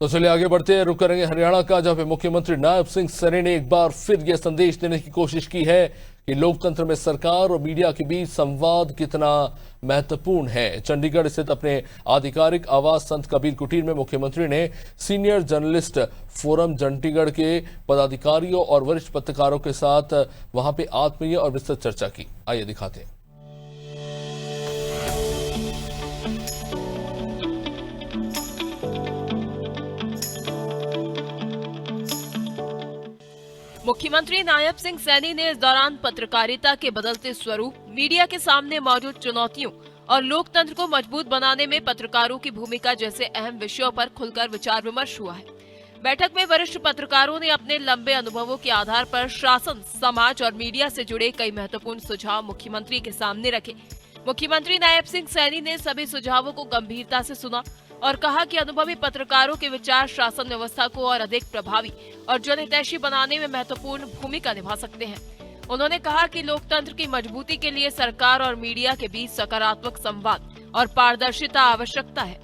तो चलिए आगे बढ़ते हैं, रुक करेंगे हरियाणा का, जहां पे मुख्यमंत्री नायब सिंह सैनी ने एक बार फिर यह संदेश देने की कोशिश की है कि लोकतंत्र में सरकार और मीडिया के बीच संवाद कितना महत्वपूर्ण है। चंडीगढ़ स्थित अपने आधिकारिक आवास संत कबीर कुटीर में मुख्यमंत्री ने सीनियर जर्नलिस्ट फोरम चंडीगढ़ के पदाधिकारियों और वरिष्ठ पत्रकारों के साथ वहां पे आत्मीय और विस्तृत चर्चा की। आइए दिखाते हैं। मुख्यमंत्री नायब सिंह सैनी ने इस दौरान पत्रकारिता के बदलते स्वरूप, मीडिया के सामने मौजूद चुनौतियों और लोकतंत्र को मजबूत बनाने में पत्रकारों की भूमिका जैसे अहम विषयों पर खुलकर विचार विमर्श हुआ है। बैठक में वरिष्ठ पत्रकारों ने अपने लंबे अनुभवों के आधार पर शासन, समाज और मीडिया से जुड़े कई महत्वपूर्ण सुझाव मुख्यमंत्री के सामने रखे। मुख्यमंत्री नायब सिंह सैनी ने सभी सुझावों को गंभीरता से सुना और कहा कि अनुभवी पत्रकारों के विचार शासन व्यवस्था को और अधिक प्रभावी और जनहितैषी बनाने में महत्वपूर्ण भूमिका निभा सकते हैं। उन्होंने कहा कि लोकतंत्र की मजबूती के लिए सरकार और मीडिया के बीच सकारात्मक संवाद और पारदर्शिता आवश्यकता है।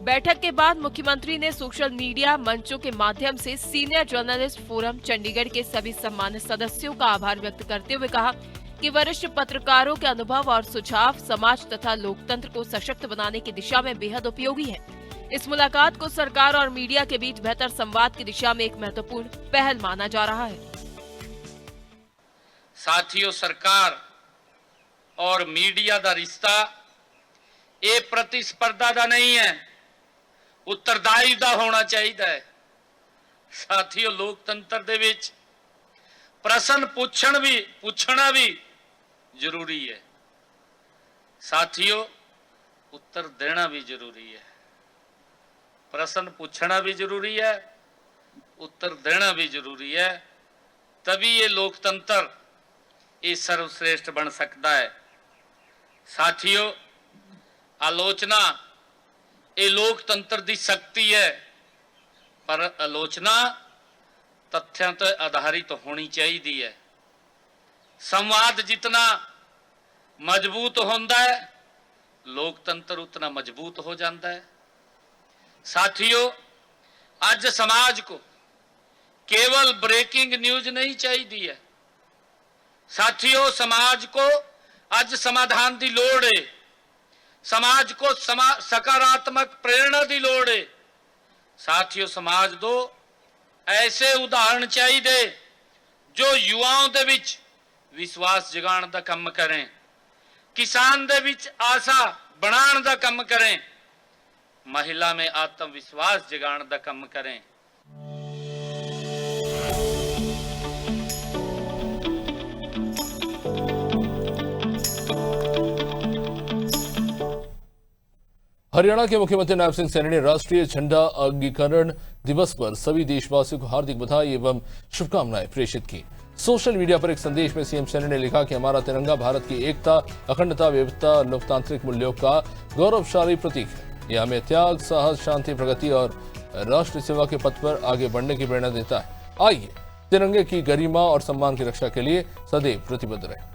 बैठक के बाद मुख्यमंत्री ने सोशल मीडिया मंचों के माध्यम से सीनियर जर्नलिस्ट फोरम चंडीगढ़ के सभी सम्मानित सदस्यों का आभार व्यक्त करते हुए कहा कि वरिष्ठ पत्रकारों के अनुभव और सुझाव समाज तथा लोकतंत्र को सशक्त बनाने की दिशा में बेहद उपयोगी है। इस मुलाकात को सरकार और मीडिया के बीच बेहतर संवाद की दिशा में एक महत्वपूर्ण पहल माना जा रहा है। साथियों, सरकार और मीडिया का रिश्ता ये प्रतिस्पर्धा का नहीं है, उत्तरदायी का होना चाहिए। साथियों, लोकतंत्र दे विच प्रश्न पूछना भी जरूरी है। साथियों, उत्तर देना भी जरूरी है। प्रश्न पूछना भी जरूरी है, उत्तर देना भी जरूरी है, तभी ये लोकतंत्र ये सर्वश्रेष्ठ बन सकता है। साथियों, आलोचना ये लोकतंत्र की शक्ति है, पर आलोचना तथ्यों पर आधारित होनी चाहिए है। संवाद जितना मजबूत होता है, लोकतंत्र उतना मजबूत हो जाता है। साथियों, आज समाज को केवल ब्रेकिंग न्यूज नहीं चाहिए है। साथियों, समाज को आज समाधान की लोड़ है। समाज को सकारात्मक प्रेरणा की लोड़ है। साथियों, समाज दो ऐसे उदाहरण चाहिए जो युवाओं दे विच विश्वास जगाने का काम करें, किसान दे विच आशा बनाने का काम करें, महिला में आत्मविश्वास जगाने का काम करें। हरियाणा के मुख्यमंत्री नायब सिंह सैनी ने राष्ट्रीय झंडा अंगीकरण दिवस पर सभी देशवासियों को हार्दिक बधाई एवं शुभकामनाएं प्रेषित की। सोशल मीडिया पर एक संदेश में सीएम सैनी ने लिखा कि हमारा तिरंगा भारत की एकता, अखंडता, विविधता और लोकतांत्रिक मूल्यों का गौरवशाली प्रतीक है। यह हमें त्याग, साहस, शांति, प्रगति और राष्ट्र सेवा के पथ पर आगे बढ़ने की प्रेरणा देता है। आइए तिरंगे की गरिमा और सम्मान की रक्षा के लिए सदैव प्रतिबद्ध रहे।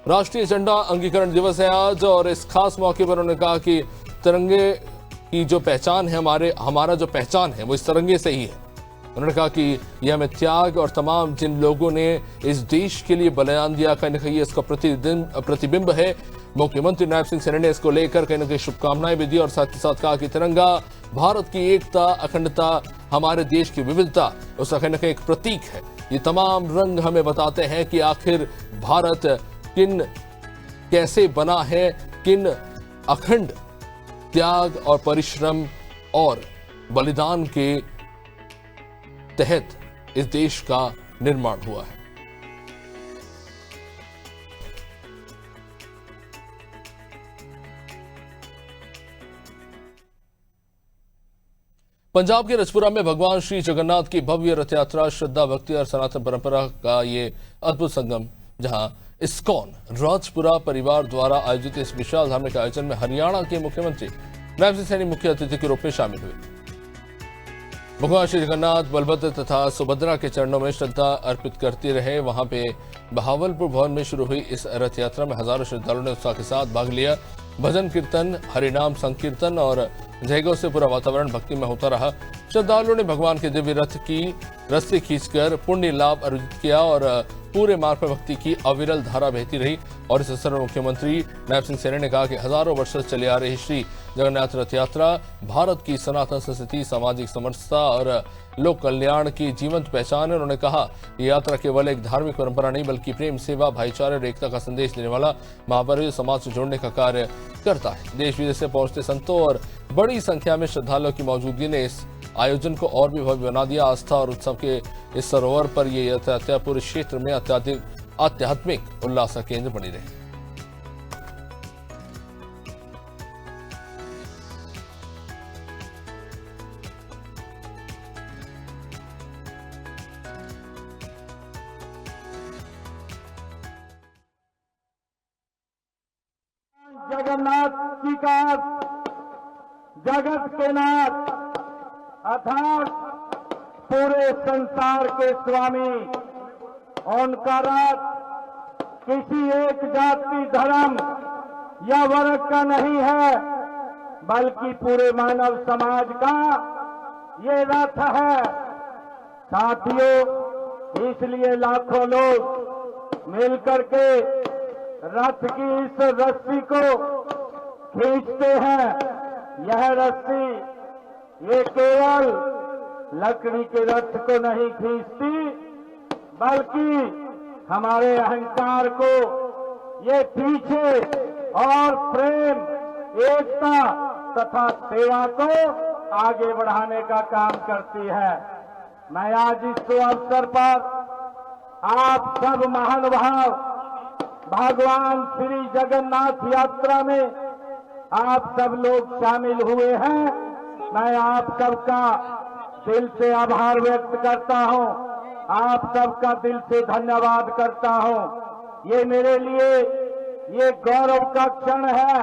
राष्ट्रीय झंडा अंगीकरण दिवस है आज, और इस खास मौके पर उन्होंने कहा कि तिरंगे की जो पहचान है, हमारा जो पहचान है वो इस तिरंगे से ही है। उन्होंने कहा कि यह हमें त्याग और तमाम जिन लोगों ने इस देश के लिए बलिदान दिया, कहीं ना कहीं इसका प्रतिबिंब है। मुख्यमंत्री नायब सिंह सैनी ने इसको लेकर कहीं ना कहीं शुभकामनाएं भी दी और साथ ही साथ कहा कि तिरंगा भारत की एकता, अखंडता, हमारे देश की विविधता, उसका कहीं ना कहीं एक प्रतीक है। ये तमाम रंग हमें बताते हैं कि आखिर भारत कैसे बना है, किन अखंड त्याग और परिश्रम और बलिदान के तहत इस देश का निर्माण हुआ है। पंजाब के रजपुरा में भगवान श्री जगन्नाथ की भव्य रथ यात्रा, श्रद्धा, भक्ति और सनातन परंपरा का ये अद्भुत संगम, जहां इस्कॉन राजपुरा परिवार द्वारा आयोजित इस विशाल धार्मिक आयोजन में हरियाणा के मुख्यमंत्री नायब सिंह सैनी मुख्य अतिथि के रूप में शामिल हुए। भगवान श्री जगन्नाथ बलभद्र तथा सुभद्रा के चरणों में श्रद्धा अर्पित करते रहे। वहां पे बहावलपुर भवन में शुरू हुई इस रथ यात्रा में हजारों श्रद्धालुओं ने उत्साह के साथ भाग लिया। भजन कीर्तन, हरिनाम संकीर्तन और जयघोष से पूरा वातावरण भक्ति में होता रहा। श्रद्धालुओं ने भगवान के दिव्य रथ की रस्सी खींचकर पुण्य लाभ अर्जित किया और पूरे मार्ग पर भक्ति की अविरल धारा बहती रही। और इस अवसर पर मुख्यमंत्री नायब सिंह सैनी ने कहा कि हजारों वर्षों से चली आ रही श्री जगन्नाथ रथ यात्रा भारत की सनातन संस्कृति, सामाजिक समरसता और लोक कल्याण की जीवंत पहचान है। उन्होंने कहा ये यात्रा केवल एक धार्मिक परंपरा नहीं बल्कि प्रेम, सेवा, भाईचारे और एकता का संदेश देने वाला महापर्व समाज से जोड़ने का कार्य करता है। देश विदेश से पहुंचते संतों और बड़ी संख्या में श्रद्धालुओं की मौजूदगी ने इस आयोजन को और भी भव्य बना दिया। आस्था और उत्सव के इस सरोवर पर ये यात्रा पूरे क्षेत्र में आध्यात्मिक उल्लास का केंद्र बनी रही। जगन्नाथ जी का जगत के नाथ अर्थात पूरे संसार के स्वामी, उनका रथ किसी एक जाति, धर्म या वर्ग का नहीं है बल्कि पूरे मानव समाज का ये रथ है। साथियों, इसलिए लाखों लोग मिलकर के रथ की इस रस्सी को खींचते हैं। यह रस्सी ये केवल लकड़ी के रथ को नहीं खींचती बल्कि हमारे अहंकार को ये पीछे और प्रेम, एकता तथा सेवा को आगे बढ़ाने का काम करती है। मैं आज इस अवसर पर आप सब महानुभाव भगवान श्री जगन्नाथ यात्रा में आप सब लोग शामिल हुए हैं। मैं आप सबका दिल से आभार व्यक्त करता हूं, आप सबका दिल से धन्यवाद करता हूं। ये मेरे लिए ये गौरव का क्षण है।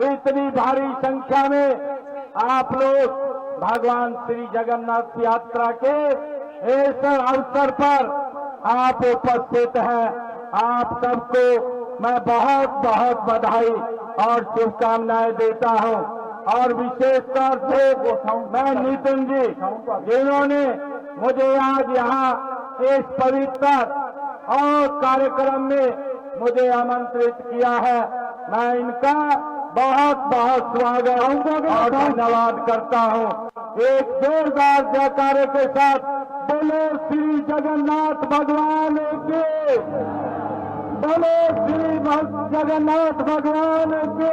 इतनी भारी संख्या में आप लोग भगवान श्री जगन्नाथ यात्रा के इस अवसर पर आप उपस्थित हैं। आप सबको मैं बहुत बहुत बधाई और शुभकामनाएं देता हूं। और विशेष तौर से मैं नितिन जी, जिन्होंने मुझे आज यहाँ इस पवित्र और कार्यक्रम में मुझे आमंत्रित किया है, मैं इनका बहुत बहुत स्वागत और धन्यवाद करता हूँ। एक जोरदार जयकारे के साथ बोलो श्री जगन्नाथ भगवान के, बोलो श्री जगन्नाथ भगवान के।